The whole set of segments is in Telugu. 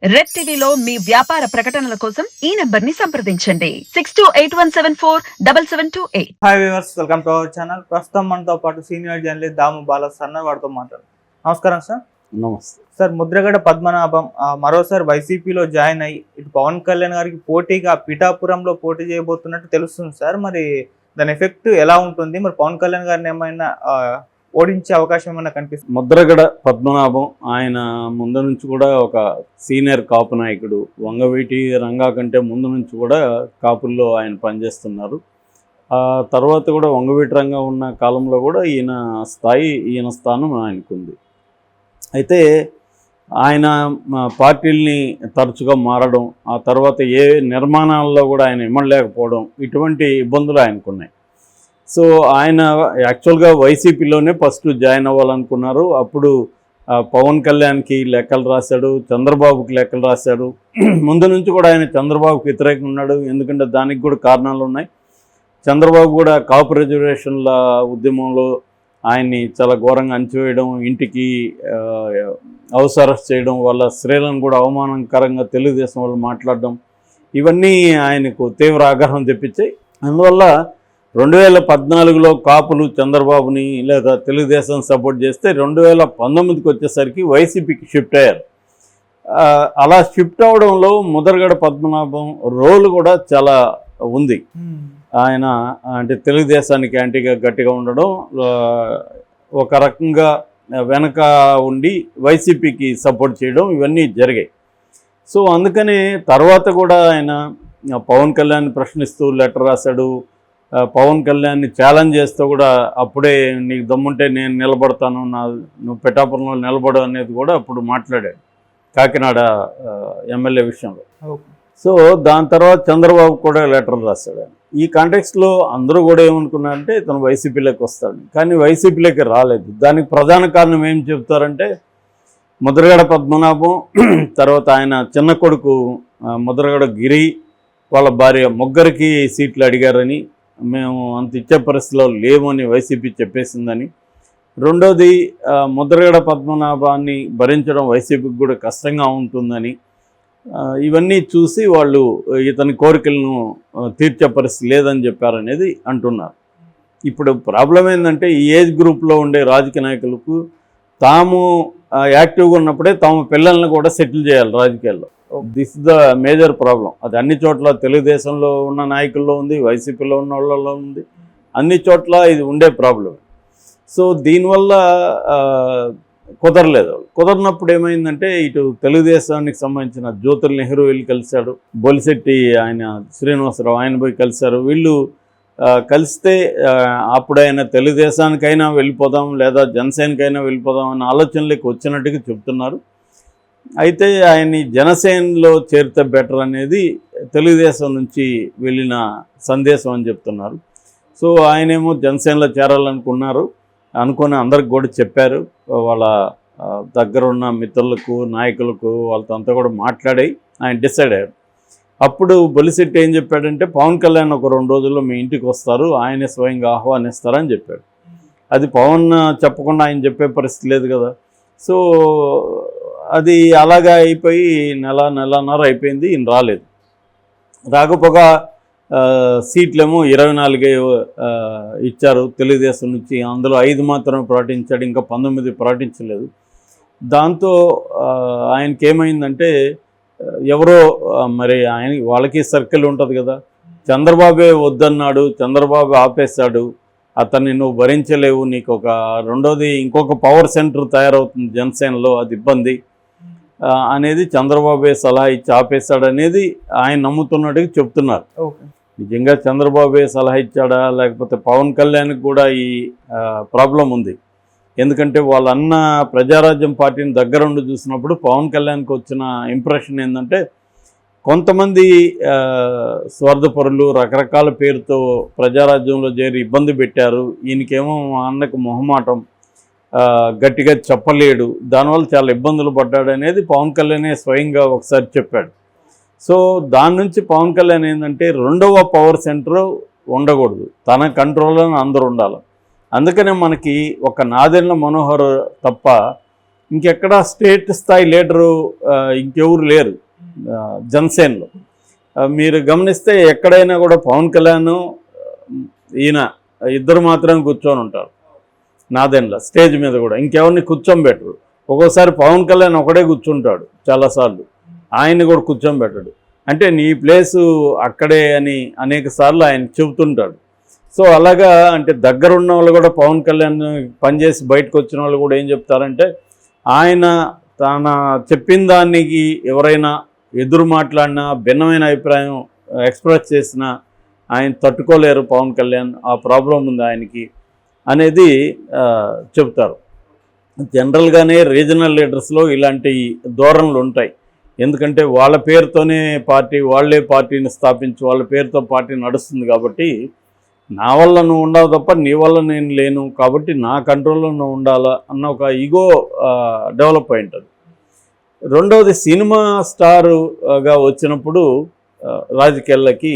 రెడ్ టీవీలో మీ వ్యాపార ప్రకటనల కోసం ఈ నంబర్ ని సంప్రదించండి 6281747728. Hi viewers, welcome to our channel. ప్రస్తుతం మనతో పాటు సీనియర్ జర్నలిస్ట్ దాము బాలస్ అన్న వారితో మాట్లాడు. నమస్కారం సార్. నమస్తే సార్, ముద్రగడ పద్మనాభం మరోసారి వైసీపీలో జాయిన్ అయ్యి ఇటు పవన్ కళ్యాణ్ గారికి పోటీగా పిఠాపురంలో పోటీ చేయబోతున్నట్టు తెలుస్తుంది సార్. మరి దాని ఎఫెక్ట్ ఎలా ఉంటుంది? మరి పవన్ కళ్యాణ్ గారిని ఏమైనా ఓడించే అవకాశం ఏమైనా కనిపిస్తుంది? ముద్రగడ పద్మనాభం ఆయన ముందు నుంచి కూడా ఒక సీనియర్ కాపు నాయకుడు. వంగవీటి రంగా కంటే ముందు నుంచి కూడా కాపుల్లో ఆయన పనిచేస్తున్నారు. ఆ తర్వాత కూడా వంగవీటి రంగా ఉన్న కాలంలో కూడా ఈయన స్థానం ఆయనకుంది. అయితే ఆయన పార్టీల్ని తరచుగా మారడం, ఆ తర్వాత ఏ నిర్మాణాల్లో కూడా ఆయన ఇమ్మడలేకపోవడం, ఇటువంటి ఇబ్బందులు ఆయనకున్నాయి. సో ఆయన యాక్చువల్గా వైసీపీలోనే ఫస్ట్ జాయిన్ అవ్వాలనుకున్నారు. అప్పుడు పవన్ కళ్యాణ్కి లెక్కలు రాశాడు, చంద్రబాబుకి లెక్కలు రాశాడు. ముందు నుంచి కూడా ఆయన చంద్రబాబుకి వ్యతిరేకంగా ఉన్నాడు. ఎందుకంటే దానికి కూడా కారణాలు ఉన్నాయి. చంద్రబాబు కూడా కాపు రిజర్వేషన్ల ఉద్యమంలో ఆయన్ని చాలా ఘోరంగా అణచివేయడం, ఇంటికి హౌస్ అరెస్ట్ చేయడం, వాళ్ళ స్త్రీలను కూడా అవమానకరంగా తెలుగుదేశం వాళ్ళు మాట్లాడడం, ఇవన్నీ ఆయనకు తీవ్ర ఆగ్రహం తెప్పించాయి. అందువల్ల 2014లో కాపులు చంద్రబాబుని లేదా తెలుగుదేశం సపోర్ట్ చేస్తే 2019కి వచ్చేసరికి వైసీపీకి షిఫ్ట్ అయ్యారు. అలా షిఫ్ట్ అవడంలో ముద్రగడ పద్మనాభం రోల్ కూడా చాలా ఉంది. ఆయన అంటే తెలుగుదేశానికి యాంటీగా గట్టిగా ఉండడం, ఒక రకంగా వెనక ఉండి వైసీపీకి సపోర్ట్ చేయడం, ఇవన్నీ జరిగాయి. సో అందుకని తర్వాత కూడా ఆయన పవన్ కళ్యాణ్ ప్రశ్నిస్తూ లెటర్ రాశాడు. పవన్ కళ్యాణ్ని ఛాలెంజ్ చేస్తూ కూడా అప్పుడే నీకు దమ్ముంటే నేను నిలబడతాను, నువ్వు పిఠాపురంలో నిలబడు అనేది కూడా అప్పుడు మాట్లాడాడు కాకినాడ ఎమ్మెల్యే విషయంలో. సో దాని తర్వాత చంద్రబాబు కూడా లెటర్లు రాశాడు. ఈ కాంటెక్స్ట్లో అందరూ కూడా ఏమనుకున్నారంటే ఇతను వైసీపీలోకి వస్తాడు, కానీ వైసీపీలోకి రాలేదు. దానికి ప్రధాన కారణం ఏం చెప్తారంటే ముద్రగడ పద్మనాభం, తర్వాత ఆయన చిన్న కొడుకు ముద్రగడ గిరి, వాళ్ళ భార్య ముగ్గురికి సీట్లు అడిగారని, మేము అంత ఇచ్చే పరిస్థితిలో లేమని వైసీపీ చెప్పేసిందని. రెండోది ముద్రగడ పద్మనాభాన్ని భరించడం వైసీపీకి కూడా కష్టంగా ఉంటుందని, ఇవన్నీ చూసి వాళ్ళు ఇతని కోరికలను తీర్చే పరిస్థితి లేదని చెప్పారనేది అంటున్నారు. ఇప్పుడు ప్రాబ్లం ఏంటంటే ఈ ఏజ్ గ్రూప్లో ఉండే రాజకీయ నాయకులకు తాము యాక్టివ్గా ఉన్నప్పుడే తమ పిల్లల్ని కూడా సెటిల్ చేయాలి రాజకీయాల్లో. This is the major problem. అది అన్ని చోట్ల తెలుగుదేశంలో ఉన్న నాయకుల్లో ఉంది, వైసీపీలో ఉన్న వాళ్ళలో ఉంది, అన్ని చోట్ల ఇది ఉండే ప్రాబ్లం. సో దీనివల్ల కుదరనప్పుడు ఏమైందంటే ఇటు తెలుగుదేశానికి సంబంధించిన జ్యోతుల్ నెహ్రూ వెళ్ళి కలిశాడు, బొలిశెట్టి ఆయన శ్రీనివాసరావు ఆయన పోయి కలిశారు. వీళ్ళు కలిస్తే అప్పుడు ఆయన తెలుగుదేశానికైనా వెళ్ళిపోదాం లేదా జనసేనకైనా వెళ్ళిపోదాం అనే ఆలోచనలోకి వచ్చినట్టుగా చెప్తున్నారు. అయితే ఆయన్ని జనసేనలో చేరితే బెటర్ అనేది తెలుగుదేశం నుంచి వెళ్ళిన సందేశం అని చెప్తున్నారు. సో ఆయనేమో జనసేనలో చేరాలనుకున్నారు, అనుకుని అందరికి కూడా చెప్పారు. వాళ్ళ దగ్గర ఉన్న మిత్రులకు నాయకులకు వాళ్ళతో అంతా కూడా మాట్లాడి ఆయన డిసైడ్ అయ్యారు. అప్పుడు బొలిశెట్టి ఏం చెప్పాడంటే పవన్ కళ్యాణ్ ఒక 2 రోజుల్లో మీ ఇంటికి వస్తారు, ఆయనే స్వయంగా ఆహ్వానిస్తారని చెప్పాడు. అది పవన్ చెప్పకుండా ఆయన చెప్పే పరిస్థితి లేదు కదా. సో అది అలాగా అయిపోయి నెలన్నర అయిపోయింది, ఈయన రాలేదు. రాకపోగా సీట్లేమో 24 ఇచ్చారు తెలుగుదేశం నుంచి, అందులో 5 మాత్రమే ప్రకటించాడు, ఇంకా 19 ప్రకటించలేదు. దాంతో ఆయనకి ఏమైందంటే ఎవరో మరి వాళ్ళకి సర్కిల్ ఉంటుంది కదా, చంద్రబాబే వద్దన్నాడు, చంద్రబాబు ఆపేశాడు, అతన్ని నువ్వు భరించలేవు, నీకు రెండోది ఇంకొక పవర్ సెంటర్ తయారవుతుంది జనసేనలో, అది ఇబ్బంది అనేది చంద్రబాబే సలహా ఇచ్చి ఆపేశాడు అనేది ఆయన నమ్ముతున్నట్టుగా చెప్తున్నారు. నిజంగా చంద్రబాబే సలహా ఇచ్చాడా లేకపోతే పవన్ కళ్యాణ్కి కూడా ఈ ప్రాబ్లం ఉంది. ఎందుకంటే వాళ్ళన్న ప్రజారాజ్యం పార్టీని దగ్గరుండి చూసినప్పుడు పవన్ కళ్యాణ్కి వచ్చిన ఇంప్రెషన్ ఏంటంటే కొంతమంది స్వార్థపరులు రకరకాల పేరుతో ప్రజారాజ్యంలో చేరి ఇబ్బంది పెట్టారు, ఈయనకేమో అన్నకు మొహమాటం, గట్టిగా చెప్పలేడు, దానివల్ల చాలా ఇబ్బందులు పడ్డాడు అనేది పవన్ కళ్యాణే స్వయంగా ఒకసారి చెప్పాడు. సో దాని నుంచి పవన్ కళ్యాణ్ ఏంటంటే రెండవ పవర్ సెంటర్ ఉండకూడదు, తన కంట్రోల్లో అందరూ ఉండాలి. అందుకనే మనకి ఒక నాదెండ్ల మనోహర్ తప్ప ఇంకెక్కడ స్టేట్ స్థాయి లీడరు ఇంకెవరు లేరు జనసేనలో. మీరు గమనిస్తే ఎక్కడైనా కూడా పవన్ కళ్యాణ్ ఈయన ఇద్దరు మాత్రమే కూర్చొని ఉంటారు నాదెండ్ల స్టేజ్ మీద కూడా, ఇంకెవరిని కూర్చోబెట్టరు. ఒక్కోసారి పవన్ కళ్యాణ్ ఒకడే కూర్చుంటాడు చాలాసార్లు, ఆయన్ని కూడా కూర్చోబెట్టడు. అంటే నీ ప్లేసు అక్కడే అని అనేక సార్లు ఆయన చెబుతుంటాడు. సో అలాగా అంటే దగ్గరున్న వాళ్ళు కూడా పవన్ కళ్యాణ్ పనిచేసి బయటకు వచ్చిన వాళ్ళు కూడా ఏం చెప్తారంటే, ఆయన తన చెప్పిన దానికి ఎవరైనా ఎదురు మాట్లాడినా భిన్నమైన అభిప్రాయం ఎక్స్ప్రెస్ చేసినా ఆయన తట్టుకోలేరు పవన్ కళ్యాణ్, ఆ ప్రాబ్లం ఉంది ఆయనకి అనేది చెప్తారు. జనరల్గానే రీజనల్ లీడర్స్లో ఇలాంటి ధోరణులు ఉంటాయి. ఎందుకంటే వాళ్ళ పేరుతోనే పార్టీ, వాళ్ళే పార్టీని స్థాపించి వాళ్ళ పేరుతో పార్టీ నడుస్తుంది కాబట్టి, నా వల్ల నువ్వు ఉండవు తప్ప నీ వల్ల నేను లేను కాబట్టి నా కంట్రోల్లో నువ్వు ఉండాలా అన్న ఒక ఈగో డెవలప్ అయి ఉంటుంది. రెండవది, సినిమా స్టారుగా వచ్చినప్పుడు రాజకీయాలకి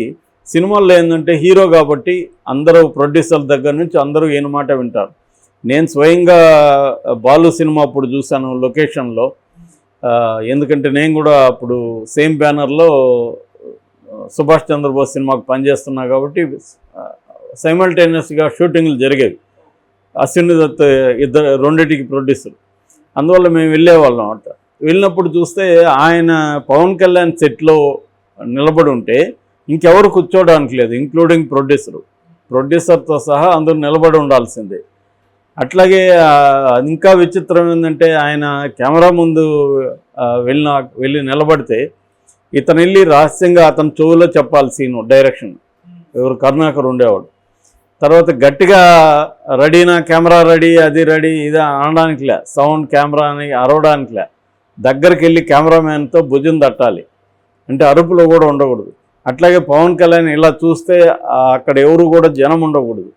సినిమాల్లో ఏంటంటే హీరో కాబట్టి అందరూ ప్రొడ్యూసర్ దగ్గర నుంచి అందరూ ఈయన మాట వింటారు. నేను స్వయంగా బాలు సినిమా అప్పుడు చూశాను లొకేషన్లో. ఎందుకంటే నేను కూడా అప్పుడు సేమ్ బ్యానర్లో సుభాష్ చంద్రబోస్ సినిమాకు పనిచేస్తున్నా కాబట్టి సైమల్టేనియస్గా షూటింగ్లు జరిగేవి. అశ్విని దత్ రెండింటికి ప్రొడ్యూసర్. అందువల్ల మేము వెళ్ళేవాళ్ళం అంట. వెళ్ళినప్పుడు చూస్తే ఆయన పవన్ కళ్యాణ్ సెట్లో నిలబడి ఉంటే ఇంకెవరు కూర్చోవడానికి లేదు, ఇంక్లూడింగ్ ప్రొడ్యూసర్తో సహా అందరూ నిలబడి ఉండాల్సిందే. అట్లాగే ఇంకా విచిత్రం ఏంటంటే, ఆయన కెమెరా ముందు వెళ్ళి నిలబడితే ఇతను వెళ్ళి రహస్యంగా అతని చెవులో చెప్పాలి సీను డైరెక్షన్. ఎవరు కరుణాకర్ ఉండేవాడు. తర్వాత గట్టిగా రెడీనా, కెమెరా రెడీ, అది రెడీ, ఇది అనడానికిలే, సౌండ్ కెమెరా అని అరవడానికిలే, దగ్గరికి వెళ్ళి కెమెరామ్యాన్తో భుజం తట్టాలి. అంటే అరుపులో కూడా ఉండకూడదు. అట్లాగే పవన్ కళ్యాణ్ ఇలా చూస్తే అక్కడ ఎవరు కూడా జనం ఉండకూడదు,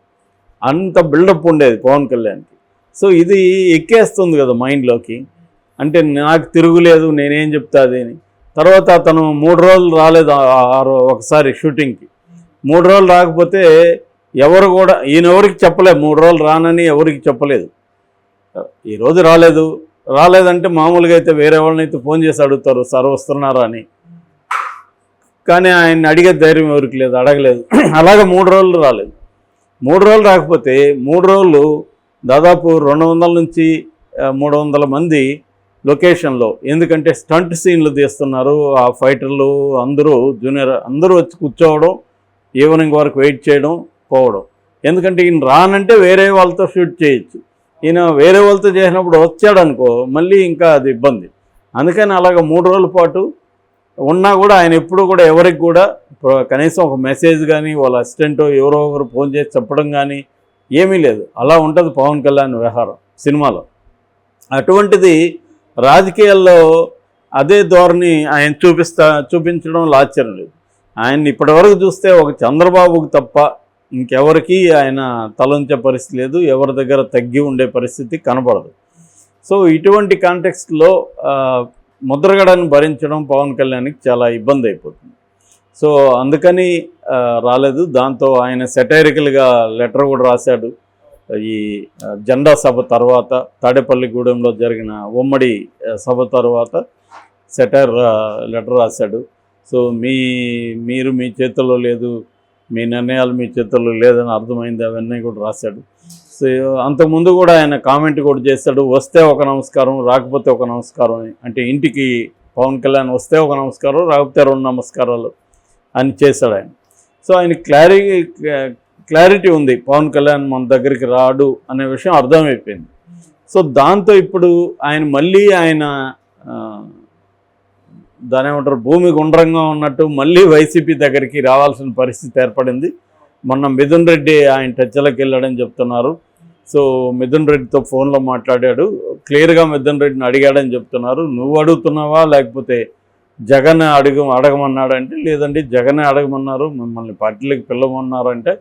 అంత బిల్డప్ ఉండేది పవన్ కళ్యాణ్కి. సో ఇది ఎక్కేస్తుంది కదా మైండ్లోకి. అంటే నాకు తిరుగులేదు, నేనేం చెప్తా అది అని. తర్వాత అతను 3 రోజులు రాలేదు ఒకసారి షూటింగ్కి. 3 రోజులు రాకపోతే ఎవరు కూడా ఈయన ఎవరికి చెప్పలేదు, 3 రోజులు రానని ఎవరికి చెప్పలేదు. ఈరోజు రాలేదంటే మామూలుగా అయితే వేరే వాళ్ళనైతే ఫోన్ చేసి అడుగుతారు, సార్ వస్తున్నారా అని. కానీ ఆయన అడిగే ధైర్యం ఎవరికి లేదు, అడగలేదు. అలాగే 3 రోజులు రాలేదు. 3 రోజులు రాకపోతే 3 రోజులు దాదాపు 200 నుంచి 300 మంది లొకేషన్లో, ఎందుకంటే స్టంట్ సీన్లు తీస్తున్నారు ఆ ఫైటర్లు అందరూ, జూనియర్ అందరూ వచ్చి కూర్చోవడం, ఈవినింగ్ వరకు వెయిట్ చేయడం, పోవడం. ఎందుకంటే ఈయన రానంటే వేరే వాళ్ళతో షూట్ చేయొచ్చు, ఈయన వేరే వాళ్ళతో చేసినప్పుడు వచ్చాడనుకో మళ్ళీ ఇంకా అది ఇబ్బంది. అందుకని అలాగ 3 రోజుల పాటు ఉన్నా కూడా ఆయన ఎప్పుడు కూడా ఎవరికి కూడా కనీసం ఒక మెసేజ్ కానీ వాళ్ళ అసిస్టెంట్ ఎవరో ఒకరు ఫోన్ చేసి చెప్పడం కానీ ఏమీ లేదు. అలా ఉంటుంది పవన్ కళ్యాణ్ వ్యవహారం సినిమాలో. అటువంటిది రాజకీయాల్లో అదే ధోరణి ఆయన చూపించడంలో ఆశ్చర్యం లేదు. ఆయన్ని ఇప్పటివరకు చూస్తే ఒక చంద్రబాబుకు తప్ప ఇంకెవరికి ఆయన తలంచే పరిస్థితి లేదు, ఎవరి దగ్గర తగ్గి ఉండే పరిస్థితి కనపడదు. సో ఇటువంటి కాంటెక్స్ట్లో ముద్రగడను భరించడం పవన్ కళ్యాణ్కి చాలా ఇబ్బంది అయిపోతుంది. సో అందుకని రాలేదు. దాంతో ఆయన సెటైరికల్గా లెటర్ కూడా రాశాడు. ఈ జెండా సభ తర్వాత తాడేపల్లిగూడెంలో జరిగిన ఉమ్మడి సభ తర్వాత సెటైర్ లెటర్ రాశాడు. సో మీరు మీ చేతుల్లో లేదు, మీ నిర్ణయాలు మీ చేతుల్లో లేదని అర్థమైంది, అవన్నీ కూడా రాశాడు. సో అంతకుముందు కూడా ఆయన కామెంట్ కూడా చేశాడు, వస్తే ఒక నమస్కారం, రాకపోతే ఒక నమస్కారం అని. అంటే ఇంటికి పవన్ కళ్యాణ్ వస్తే ఒక నమస్కారం, రాకపోతే 2 నమస్కారాలు అని చేశాడు ఆయన. సో ఆయన క్లారిటీ ఉంది, పవన్ కళ్యాణ్ మన దగ్గరికి రాడు అనే విషయం అర్థమైపోయింది. సో దాంతో ఇప్పుడు ఆయన మళ్ళీ దాని ఏమంటారు, భూమి గుండ్రంగా ఉన్నట్టు మళ్ళీ వైసీపీ దగ్గరికి రావాల్సిన పరిస్థితి ఏర్పడింది. మొన్న మిథున్ రెడ్డి ఆయన టచ్లోకి వెళ్ళాడని చెప్తున్నారు. సో మిథున్ రెడ్డితో ఫోన్లో మాట్లాడాడు, క్లియర్గా మిథున్ రెడ్డిని అడిగాడని చెప్తున్నారు. నువ్వు అడుగుతున్నావా లేకపోతే జగన్ అడగమన్నాడంటే, లేదండి జగనే అడగమన్నారు, మిమ్మల్ని పార్టీలకు పిలవమన్నారంటే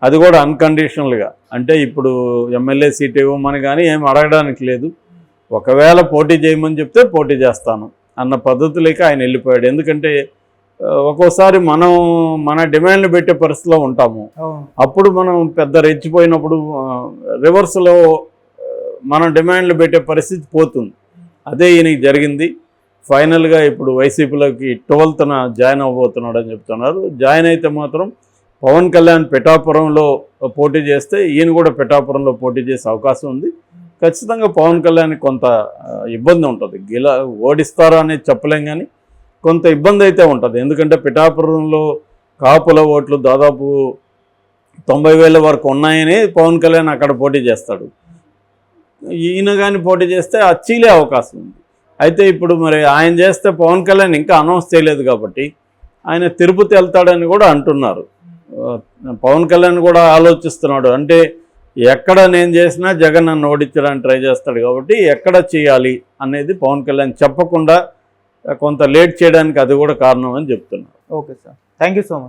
అది కూడా అన్కండిషనల్గా. అంటే ఇప్పుడు ఎమ్మెల్యే సీట్ ఇవ్వమని కానీ ఏం అడగడానికి లేదు, ఒకవేళ పోటీ చేయమని చెప్తే పోటీ చేస్తాను అన్న పద్ధతిలోకి ఆయన వెళ్ళిపోయాడు. ఎందుకంటే ఒక్కోసారి మనం మన డిమాండ్లు పెట్టే పరిస్థితిలో ఉంటాము, అప్పుడు మనం పెద్ద రెచ్చిపోయినప్పుడు రివర్స్లో మన డిమాండ్లు పెట్టే పరిస్థితి పోతుంది. అదే ఈయనకి జరిగింది. ఫైనల్గా ఇప్పుడు వైసీపీలోకి 12న జాయిన్ అవ్వబోతున్నాడు అని చెప్తున్నారు. జాయిన్ అయితే మాత్రం పవన్ కళ్యాణ్ పిఠాపురంలో పోటీ చేస్తే ఈయన కూడా పిఠాపురంలో పోటీ చేసే అవకాశం ఉంది. ఖచ్చితంగా పవన్ కళ్యాణ్కి కొంత ఇబ్బంది ఉంటుంది. ఓడిస్తారా అనేది చెప్పలేం, కానీ కొంత ఇబ్బంది అయితే ఉంటుంది. ఎందుకంటే పిఠాపురంలో కాపుల ఓట్లు దాదాపు 90,000 వరకు ఉన్నాయని పవన్ కళ్యాణ్ అక్కడ పోటీ చేస్తాడు. ఈయన కానీ పోటీ చేస్తే చీలే అవకాశం ఉంది. అయితే ఇప్పుడు మరి ఆయన చేస్తే పవన్ కళ్యాణ్ ఇంకా అనౌన్స్ చేయలేదు కాబట్టి ఆయన తిరుపతి వెళ్తాడని కూడా అంటున్నారు. పవన్ కళ్యాణ్ కూడా ఆలోచిస్తున్నాడు. అంటే ఎక్కడ నేను చేసినా జగన్ నన్ను ఓడించడానికి ట్రై చేస్తాడు కాబట్టి ఎక్కడ చేయాలి అనేది పవన్ కళ్యాణ్ చెప్పకుండా కొంత లేట్ చేయడానికి అది కూడా కారణం అని చెప్తున్నారు. Okay sir, thank you so much.